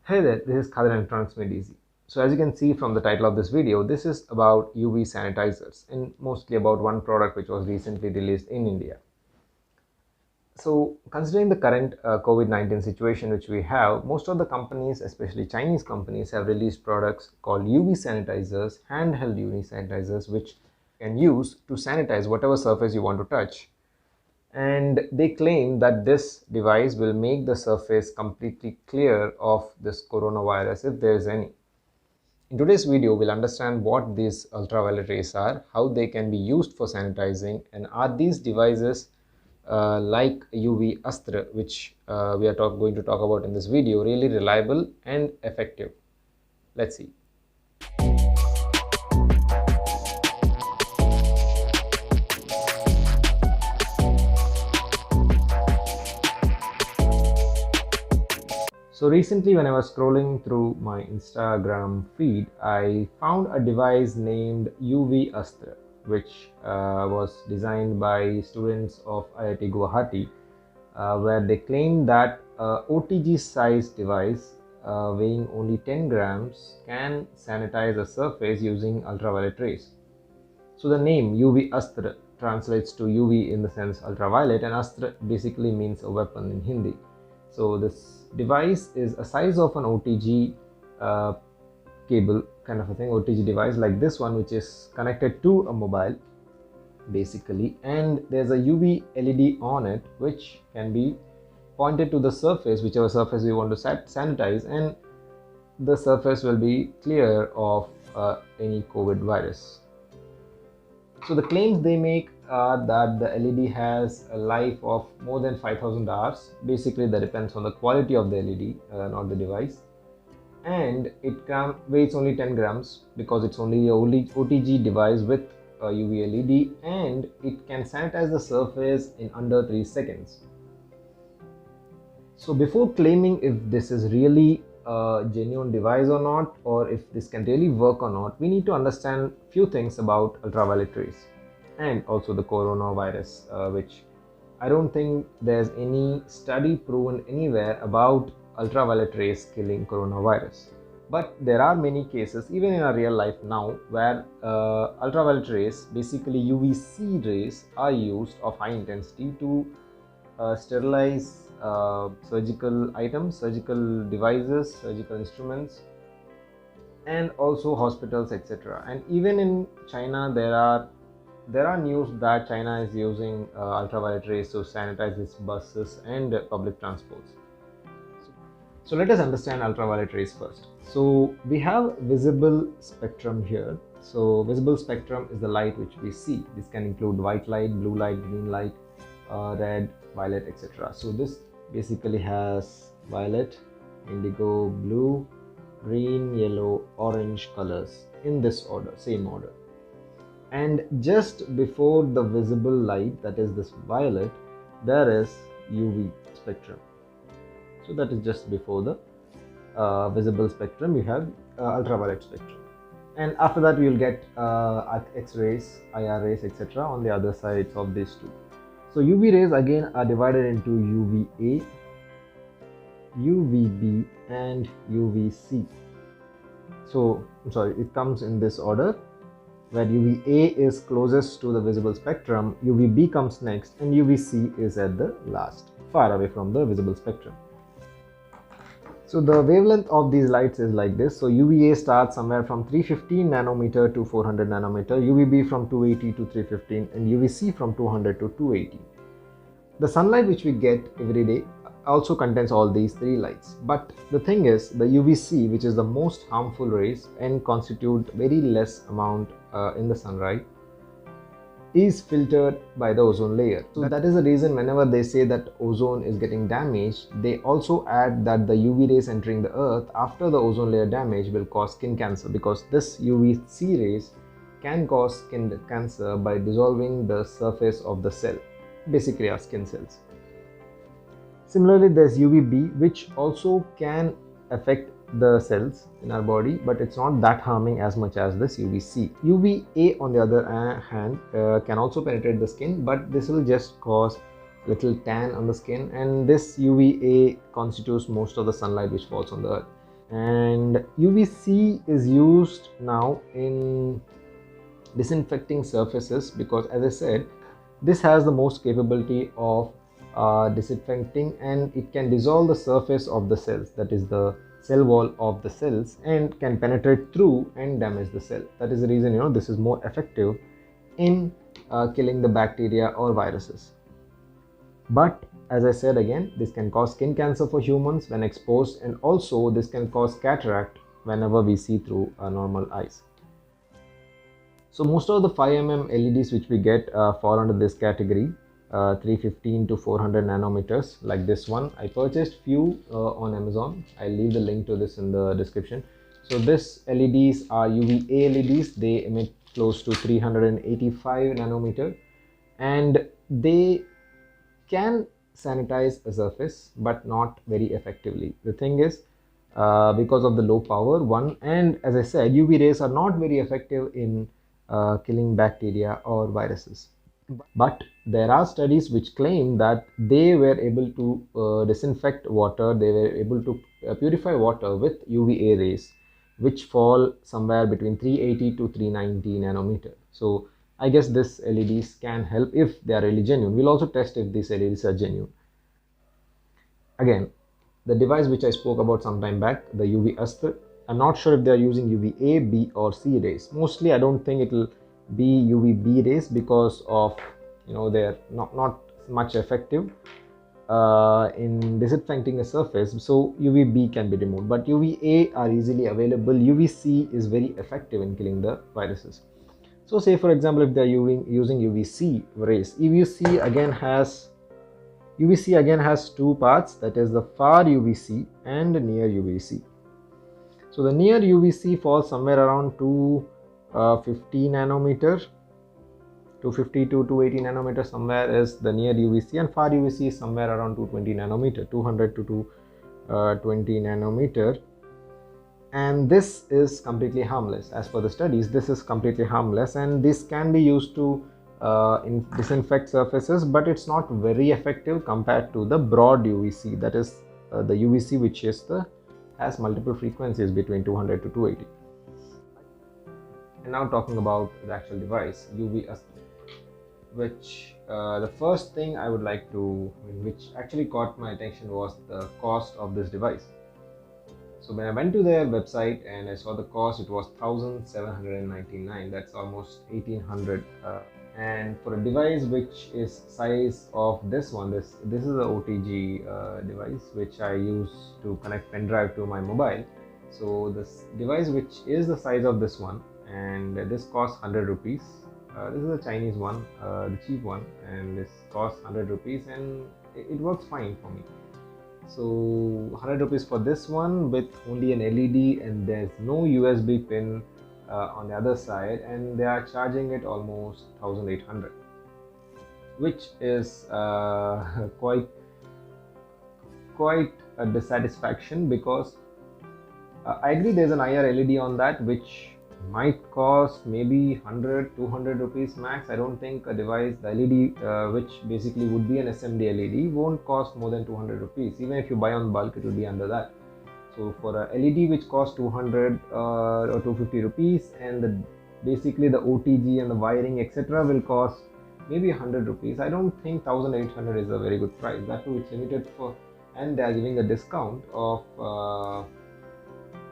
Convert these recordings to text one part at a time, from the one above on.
Hey there, this is Khalid and Electronics Made Easy. So as you can see from the title of this video, this is about UV sanitizers and mostly about one product which was recently released in India. So considering the current COVID-19 situation which we have, most of the companies, especially Chinese companies, have released products called UV sanitizers, handheld UV sanitizers, which can use to sanitize whatever surface you want to touch. And they claim that this device will make the surface completely clear of this coronavirus if there is any. In today's video, we'll understand what these ultraviolet rays are, how they can be used for sanitizing, and are these devices like UV-Astra, which we are going to talk about in this video, really reliable and effective. Let's see. So recently when I was scrolling through my Instagram feed, I found a device named UV-Astra, which was designed by students of IIT Guwahati, where they claim that OTG sized device weighing only 10 grams can sanitize a surface using ultraviolet rays. So the name UV-Astra translates to UV in the sense ultraviolet, and Astra basically means a weapon in Hindi. So this device is a size of an OTG cable kind of a thing, OTG device like this one, which is connected to a mobile basically, and there's a UV LED on it which can be pointed to the surface, whichever surface we want to sanitize, and the surface will be clear of any COVID virus. So the claims they make are that the LED has a life of more than 5000 hours. Basically that depends on the quality of the LED, not the device. And it weighs only 10 grams because it's only a OTG device with a UV LED, and it can sanitize the surface in under 3 seconds. So before claiming if this is really a genuine device or not, or if this can really work or not, we need to understand few things about ultraviolet rays and also the coronavirus, which I don't think there's any study proven anywhere about ultraviolet rays killing coronavirus. But there are many cases even in our real life now where ultraviolet rays, basically UVC rays, are used of high intensity to sterilize surgical items, surgical devices, surgical instruments, and also hospitals, etc. And even in China, there are news that China is using ultraviolet rays to sanitize its buses and public transports. So let us understand ultraviolet rays first. So we have visible spectrum here. So visible spectrum is the light which we see. This can include white light, blue light, green light, red, violet, etc. So this basically has violet, indigo, blue, green, yellow, orange colors in this order, same order. And just before the visible light, that is this violet, there is UV spectrum. So that is just before the visible spectrum, you have ultraviolet spectrum. And after that we will get X-rays, IR rays, etc. on the other sides of these two. So UV rays again are divided into UVA, UVB and UVC. So it comes in this order, where UVA is closest to the visible spectrum, UVB comes next, and UVC is at the last, far away from the visible spectrum. So the wavelength of these lights is like this. So UVA starts somewhere from 315 nanometer to 400 nanometer, UVB from 280 to 315, and UVC from 200 to 280. The sunlight which we get every day also contains all these three lights. But the thing is, the UVC, which is the most harmful rays and constitute very less amount in the sunlight, is filtered by the ozone layer. So that is the reason whenever they say that ozone is getting damaged, they also add that the UV rays entering the earth after the ozone layer damage will cause skin cancer, because this UVC rays can cause skin cancer by dissolving the surface of the cell, basically our skin cells. Similarly, there's UVB, which also can affect the cells in our body, but it's not that harming as much as this UVC. UVA on the other hand can also penetrate the skin, but this will just cause little tan on the skin, and this UVA constitutes most of the sunlight which falls on the earth. And UVC is used now in disinfecting surfaces because, as I said, this has the most capability of disinfecting, and it can dissolve the surface of the cells, that is the cell wall of the cells, and can penetrate through and damage the cell. That is the reason this is more effective in killing the bacteria or viruses. But as I said again, this can cause skin cancer for humans when exposed, and also this can cause cataract whenever we see through normal eyes. So most of the 5mm LEDs which we get fall under this category, 315 to 400 nanometers, like this one. I purchased few on Amazon. I'll leave the link to this in the description. So this LEDs are UVA LEDs. They emit close to 385 nanometer, and they can sanitize a surface, but not very effectively. The thing is, because of the low power one, and as I said, UV rays are not very effective in killing bacteria or viruses. But there are studies which claim that they were able to disinfect water, they were able to purify water with UVA rays, which fall somewhere between 380 to 390 nanometer. So I guess this LEDs can help if they are really genuine. We'll also test if these LEDs are genuine. Again, the device which I spoke about some time back, the UV-Astra, I'm not sure if they are using UVA, B or C rays. Mostly I don't think it will be UVB rays because of they're not much effective in disinfecting a surface. So UVB can be removed, but UVA are easily available. UVC is very effective in killing the viruses. So say for example, if they are using UVC rays, UVC again has two parts, that is the far UVC and near UVC. So the near UVC falls somewhere around 250 nanometer, 250 to 280 nanometer somewhere is the near UVC, and far UVC is somewhere around 220 nanometer, 200 to 220 nanometer. And this is completely harmless. As per the studies, this is completely harmless, and this can be used to disinfect surfaces, but it's not very effective compared to the broad UVC, that is the UVC which has multiple frequencies between 200 to 280. And now talking about the actual device, UV-Astra, which the first thing I would like to, which actually caught my attention was the cost of this device. So when I went to their website and I saw the cost, it was 1,799. That's almost 1,800. And for a device which is size of this one, this is a OTG device which I use to connect pen drive to my mobile. So this device which is the size of this one, and this costs 100 rupees. This is a Chinese one, the cheap one, and this costs 100 rupees, and it works fine for me. So 100 rupees for this one with only an LED, and there's no USB pin on the other side, and they are charging it almost 1,800, which is quite a dissatisfaction, because I agree there's an IR LED on that which might cost maybe 100-200 rupees max. I don't think a device, the LED which basically would be an SMD LED, won't cost more than 200 rupees. Even if you buy on bulk, it will be under that. So for a LED which costs 200 or 250 rupees, and basically the OTG and the wiring etc. will cost maybe 100 rupees, I don't think 1,800 is a very good price. That too, it's limited for, and they are giving a discount of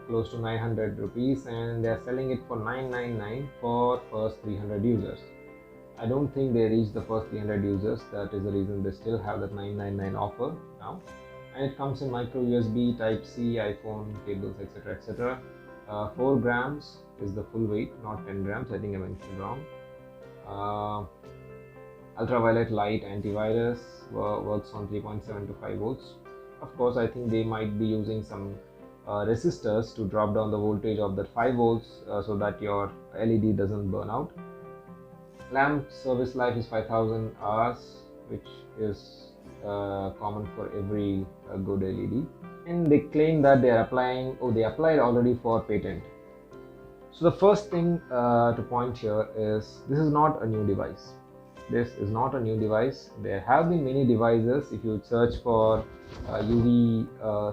close to 900 rupees, and they are selling it for 999 for first 300 users. I don't think they reached the first 300 users. That is the reason they still have that 999 offer now. And it comes in micro USB, type C, iPhone cables, etc, etc. 4 grams is the full weight, not 10 grams. I think I mentioned wrong. Ultraviolet light antivirus, works on 3.7 to 5 volts. Of course, I think they might be using some resistors to drop down the voltage of that 5 volts so that your LED doesn't burn out. Lamp service life is 5,000 hours, which is common for every good LED. And they claim that they are applying, they applied already for patent. So the first thing to point here is, this is not a new device. This is not a new device. There have been many devices. If you search for UV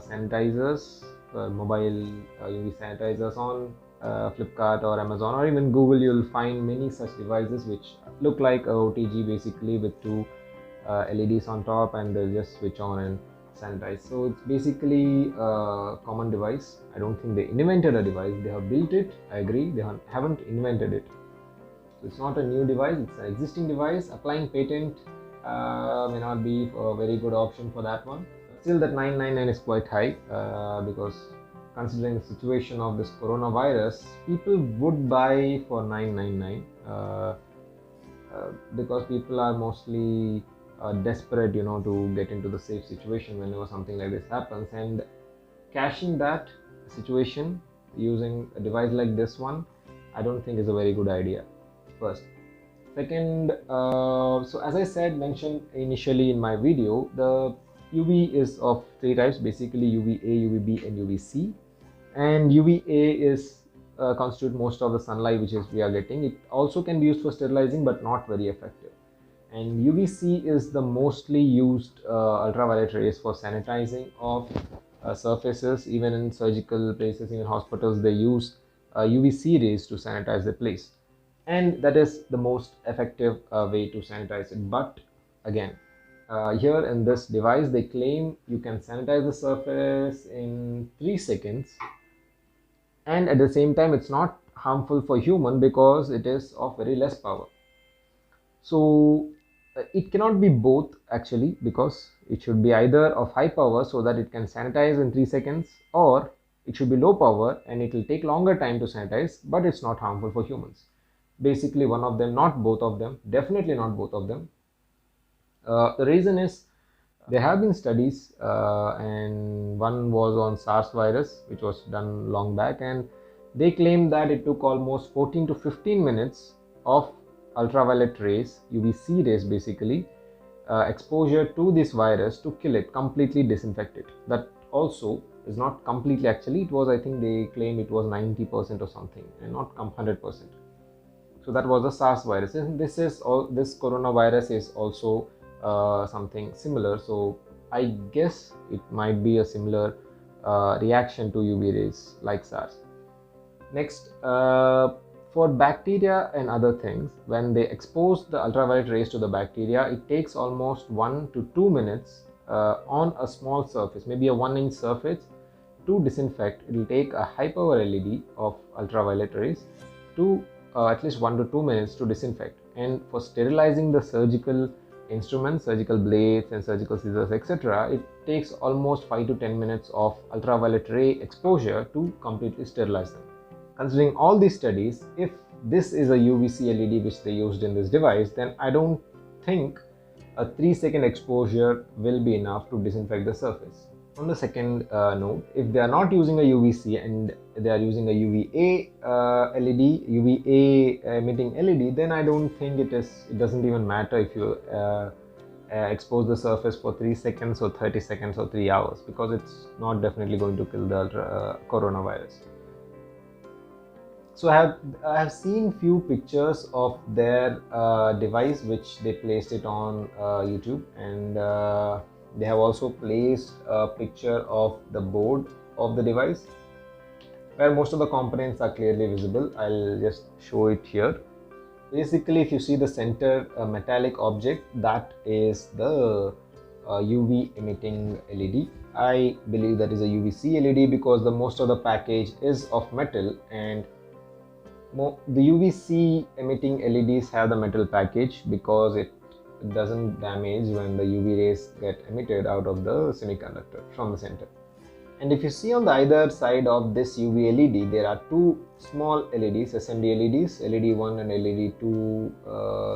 sanitizers, mobile UV sanitizers on Flipkart or Amazon or even Google, you'll find many such devices which look like a OTG basically, with two LEDs on top, and they'll just switch on and sanitize. So it's basically a common device. I don't think they invented a device, they have built it. I agree, they haven't invented it. So it's not a new device, it's an existing device. Applying patent may not be a very good option for that one. Still, that 999 is quite high because considering the situation of this coronavirus, people would buy for 999 because people are mostly desperate, to get into the safe situation whenever something like this happens, and cashing that situation using a device like this one, I don't think is a very good idea. First. Second, so as I mentioned initially in my video, the UV is of three types, basically UVA, UVB and UVC. And UVA is constitute most of the sunlight which we are getting. It also can be used for sterilizing, but not very effective. And UVC is the mostly used ultraviolet rays for sanitizing of surfaces. Even in surgical places, even hospitals, they use UVC rays to sanitize the place, and that is the most effective way to sanitize it. But again, here in this device, they claim you can sanitize the surface in 3 seconds, and at the same time it's not harmful for human because it is of very less power. So it cannot be both actually, because it should be either of high power so that it can sanitize in 3 seconds, or it should be low power and it will take longer time to sanitize, but it's not harmful for humans. Basically one of them, not both of them, definitely not both of them. The reason is there have been studies and one was on SARS virus, which was done long back, and they claimed that it took almost 14 to 15 minutes of ultraviolet rays, UVC rays basically, exposure to this virus to kill it, completely disinfect it. That also is not completely, actually it was, I think they claim it was 90% or something, and not 100%. So that was the SARS virus, and this coronavirus is also something similar. So I guess it might be a similar reaction to UV rays like SARS. Next, for bacteria and other things, when they expose the ultraviolet rays to the bacteria, it takes almost 1 to 2 minutes on a small surface, maybe a 1-inch surface, to disinfect. It will take a high power LED of ultraviolet rays to at least 1 to 2 minutes to disinfect. And for sterilizing the surgical instruments, surgical blades and surgical scissors, etc., it takes almost 5 to 10 minutes of ultraviolet ray exposure to completely sterilize them. Considering all these studies, if this is a UVC LED which they used in this device, then I don't think a 3-second exposure will be enough to disinfect the surface. On the second note, if they are not using a UVC and they are using a UVA LED, UVA emitting LED, then I don't think it doesn't even matter if you expose the surface for 3 seconds or 30 seconds or 3 hours, because it's not definitely going to kill the coronavirus. So I have seen few pictures of their device which they placed it on YouTube, and they have also placed a picture of the board of the device where most of the components are clearly visible. I'll just show it here. Basically, if you see the center metallic object, that is the UV emitting LED. I believe that is a UVC LED because the most of the package is of metal, and the UVC emitting LEDs have the metal package because it doesn't damage when the UV rays get emitted out of the semiconductor from the center. And if you see on the either side of this UV LED, there are two small LEDs, SMD LEDs, LED 1 and LED 2,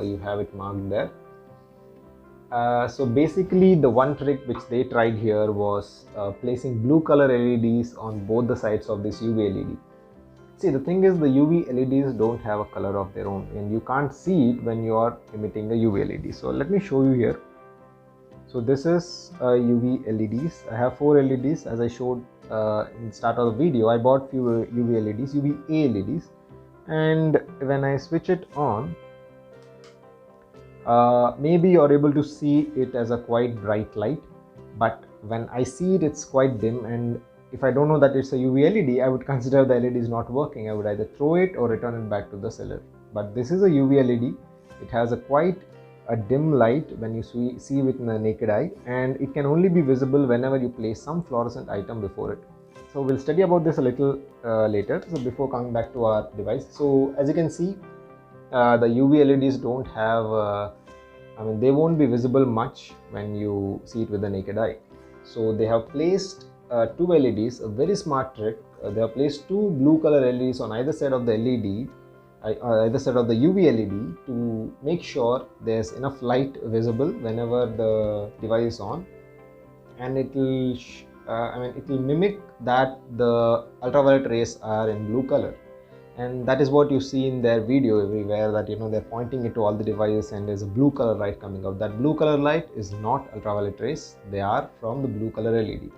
you have it marked there. So basically the one trick which they tried here was placing blue color LEDs on both the sides of this UV LED. See, the thing is, the UV LEDs don't have a color of their own, and you can't see it when you are emitting a UV LED. So let me show you here. So this is UV LEDs. I have 4 LEDs as I showed in the start of the video. I bought few UV LEDs, UVA LEDs, and when I switch it on, maybe you're able to see it as a quite bright light, but when I see it, it's quite dim, and if I don't know that it's a UV LED, I would consider the LED is not working. I would either throw it or return it back to the seller. But this is a UV LED. It has a quite a dim light when you see with the naked eye, and it can only be visible whenever you place some fluorescent item before it. So we'll study about this a little later. So before coming back to our device, so as you can see, the UV LEDs don't have, they won't be visible much when you see it with the naked eye. So they have placed two LEDs, a very smart trick. They have placed two blue color LEDs on either side of the LED, either side of the UV LED, to make sure there's enough light visible whenever the device is on, and it will it will mimic that the ultraviolet rays are in blue color. And that is what you see in their video everywhere, that they're pointing it to all the devices and there's a blue color light coming out. That blue color light is not ultraviolet rays, they are from the blue color LED.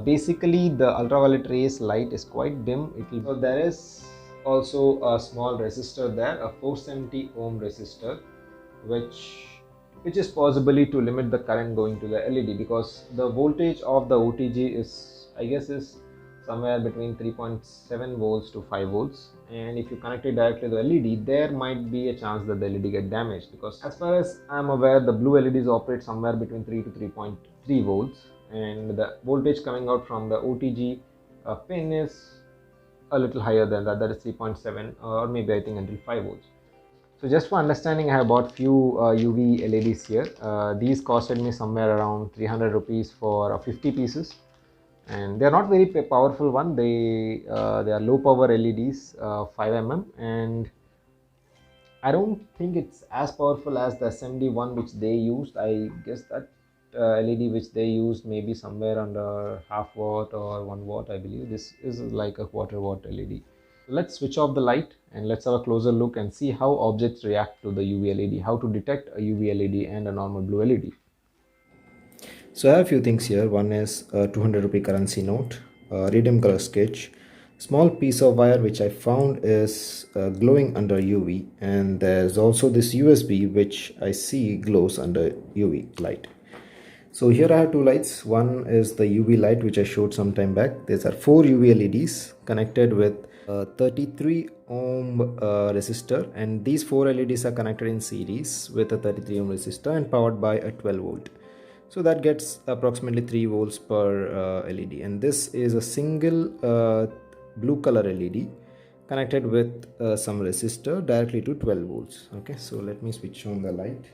Basically the ultraviolet rays light is quite dim. So there is also a small resistor there, a 470 ohm resistor, which is possibly to limit the current going to the LED, because the voltage of the OTG is, I guess, is somewhere between 3.7 volts to 5 volts, and if you connect it directly to the LED, there might be a chance that the LED get damaged, because as far as I'm aware, the blue LEDs operate somewhere between 3 to 3.3 volts, and the voltage coming out from the OTG pin is a little higher than that, that is 3.7 or maybe I think until 5 volts. So just for understanding, I have bought few UV LEDs here. These costed me somewhere around 300 rupees for 50 pieces, and they are not very powerful one. They are low power LEDs, 5 mm, and I don't think it's as powerful as the SMD one which they used. I guess that LED which they used maybe somewhere under half watt or 1 watt, I believe. This is like a quarter watt LED. Let's switch off the light and let's have a closer look and see how objects react to the UV LED, how to detect a UV LED and a normal blue LED. So I have a few things here. One is a 200 rupee currency note, a radium color sketch, small piece of wire which I found is glowing under UV, and there's also this USB which I see glows under UV light. So here I have two lights. One is the UV light which I showed some time back. These are 4 UV LEDs connected with a 33 ohm resistor, and these 4 LEDs are connected in series with a 33 ohm resistor and powered by a 12 volt. So that gets approximately 3 volts per LED, and this is a single blue color LED connected with some resistor directly to 12 volts. Okay, so let me switch on the light.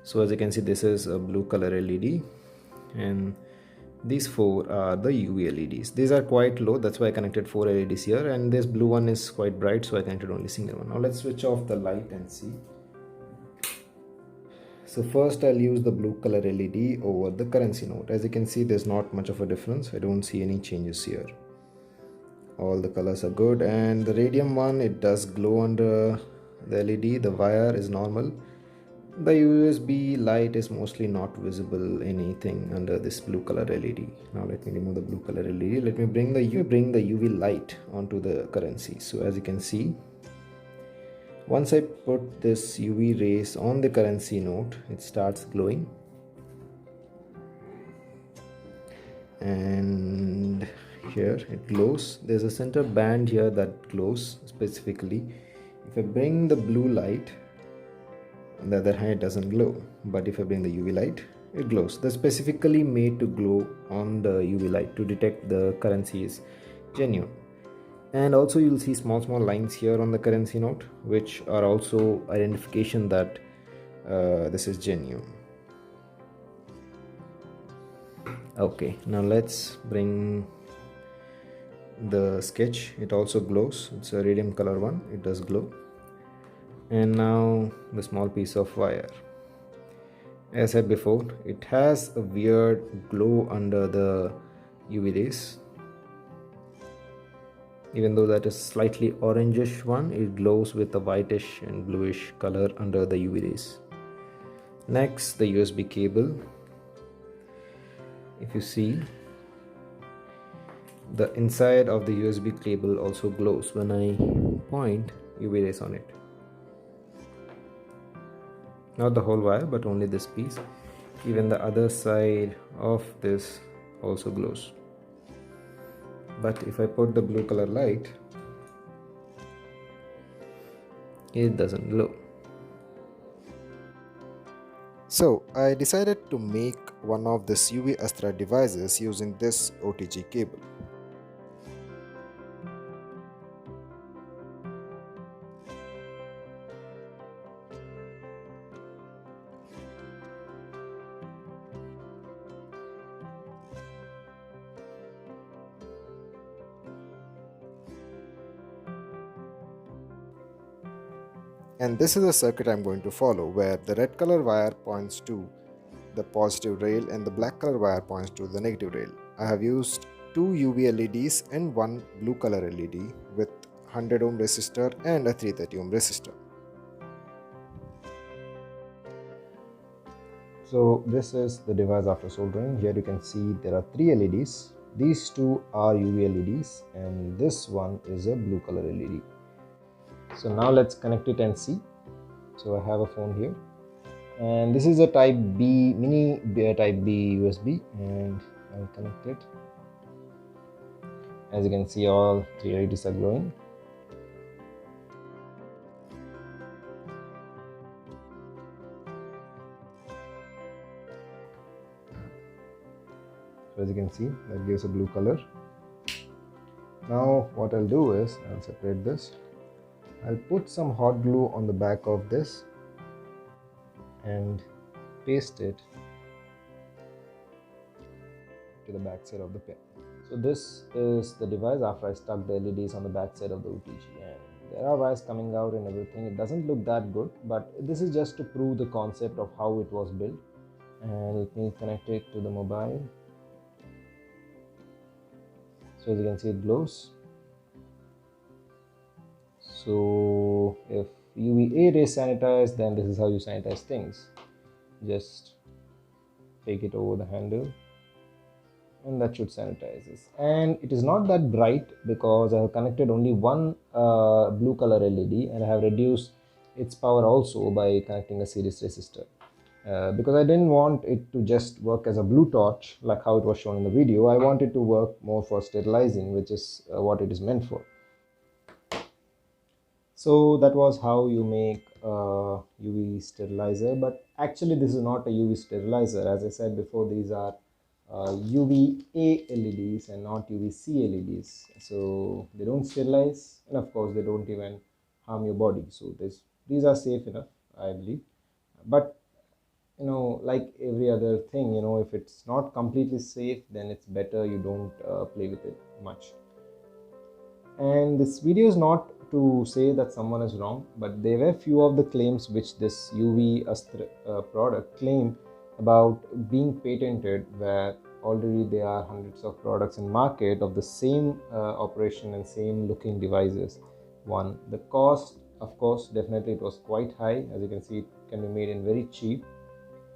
So as you can see, this is a blue color LED, and these 4 are the UV LEDs. These are quite low, that's why I connected 4 LEDs here, and this blue one is quite bright, so I connected only single one. Now let's switch off the light and see. So first I'll use the blue color LED over the currency note. As you can see, there's not much of a difference. I don't see any changes here. All the colors are good, and the radium one, it does glow under the LED. The wire is normal. The USB light is mostly not visible anything under this blue color LED. Now let me remove the blue color LED. Let me bring the UV light onto the currency. So as you can see, once I put this UV rays on the currency note, it starts glowing, and here it glows. There's a center band here that glows specifically. If I bring the blue light, on the other hand, it doesn't glow, but if I bring the UV light, it glows. They're specifically made to glow on the UV light to detect the currency is genuine. And also you'll see small lines here on the currency note, which are also identification that this is genuine. Okay, now let's bring the sketch. It also glows. It's a radium color one, it does glow. And now the small piece of wire. As I said before, it has a weird glow under the UV rays. Even though that is slightly orangish one, it glows with a whitish and bluish color under the UV rays. Next, the USB cable. If you see, the inside of the USB cable also glows when I point UV rays on it. Not the whole wire, but only this piece. Even the other side of this also glows. but if I put the blue color light, it doesn't glow. So I decided to make one of this UV-Astra devices using this OTG cable. And this is the circuit I'm going to follow, where the red color wire points to the positive rail and the black color wire points to the negative rail. I have used two UV LEDs and one blue color LED with 100 ohm resistor and a 330 ohm resistor. So this is the device after soldering. Here you can see there are three LEDs. These two are UV LEDs and this one is a blue color LED. So now let's connect it and see. So I have a phone here and this is a type B mini type B USB, and I'll connect it. As you can see, all three LEDs are glowing. So as you can see, that gives a blue color. Now what I'll do is I'll separate this. I'll put some hot glue on the back of this and paste it to the back side of the pin. So this is the device after I stuck the LEDs on the back side of the OTG, and there are wires coming out and everything. It doesn't look that good, but this is just to prove the concept of how it was built. And let me connect it to the mobile. So as you can see, it glows. So if UVA is sanitized, then this is how you sanitize things. Just take it over the handle and that should sanitize this. And it is not that bright because I have connected only one blue color LED, and I have reduced its power also by connecting a series resistor. Because I didn't want it to just work as a blue torch like how it was shown in the video. I want it to work more for sterilizing, which is what it is meant for. So that was how you make a UV sterilizer, but actually this is not a UV sterilizer. As I said before, these are UVA LEDs and not UVC LEDs. So they don't sterilize, and of course they don't even harm your body. So these are safe enough, I believe. But you know, like every other thing, you know, if it's not completely safe, then it's better you don't play with it much. And this video is not to say that someone is wrong, but there were few of the claims which this UV-Astra product claimed about being patented, where already there are hundreds of products in market of the same operation and same looking devices. One, the cost, of course, definitely it was quite high. As you can see, it can be made in very cheap.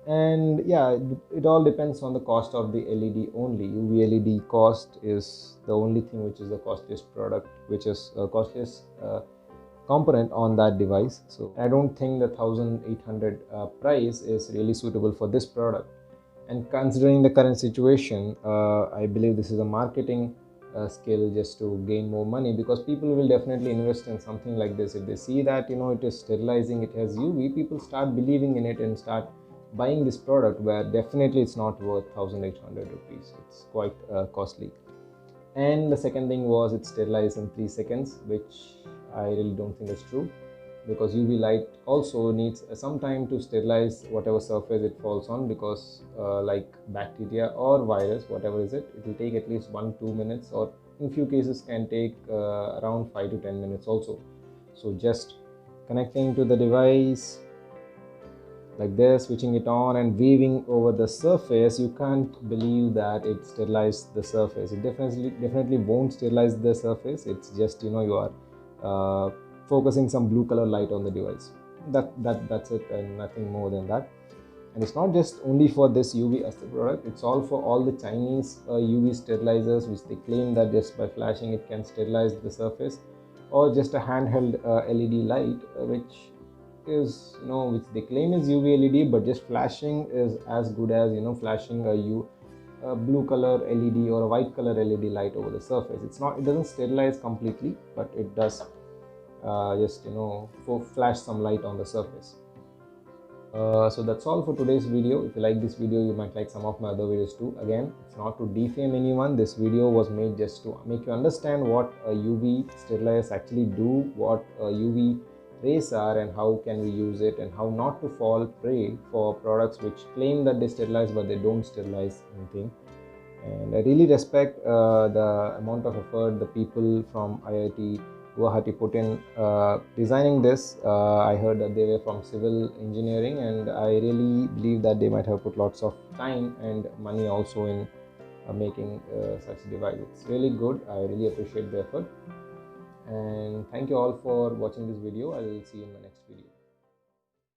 And yeah, it all depends on the cost of the LED only. UV LED cost is the only thing which is the costliest product, which is a costliest component on that device. So I don't think the 1800 price is really suitable for this product. And considering the current situation, I believe this is a marketing skill just to gain more money, because people will definitely invest in something like this. If they see that, you know, it is sterilizing, it has UV, people start believing in it and start buying this product, where definitely it's not worth 1800 rupees. It's quite costly. And the second thing was it sterilized in 3 seconds, which I really don't think is true, because UV light also needs some time to sterilize whatever surface it falls on, because like bacteria or virus, whatever is it will take at least 1-2 minutes, or in few cases can take around 5 to 10 minutes also. So just connecting to the device like this, switching it on and waving over the surface, you can't believe that it sterilized the surface. It definitely won't sterilize the surface. It's just, you know, you are focusing some blue color light on the device. That's it, and nothing more than that. And it's not just only for this UV-Astra product, it's all for all the Chinese UV sterilizers, which they claim that just by flashing it can sterilize the surface, or just a handheld LED light, which is, you know, which they claim is UV LED, but just flashing is as good as, you know, flashing a blue color LED or a white color LED light over the surface. It doesn't sterilize completely, but it does just flash some light on the surface. So that's all for today's video. If you like this video, you might like some of my other videos too. Again, it's not to defame anyone. This video was made just to make you understand what UV sterilizers actually do, what UV rays are, and how can we use it, and how not to fall prey for products which claim that they sterilize but they don't sterilize anything. And I really respect the amount of effort the people from IIT Guwahati put in designing this. I heard that they were from civil engineering, and I really believe that they might have put lots of time and money also in making such a device. It's really good. I really appreciate the effort, and thank you all for watching this video. I will see you in my next video.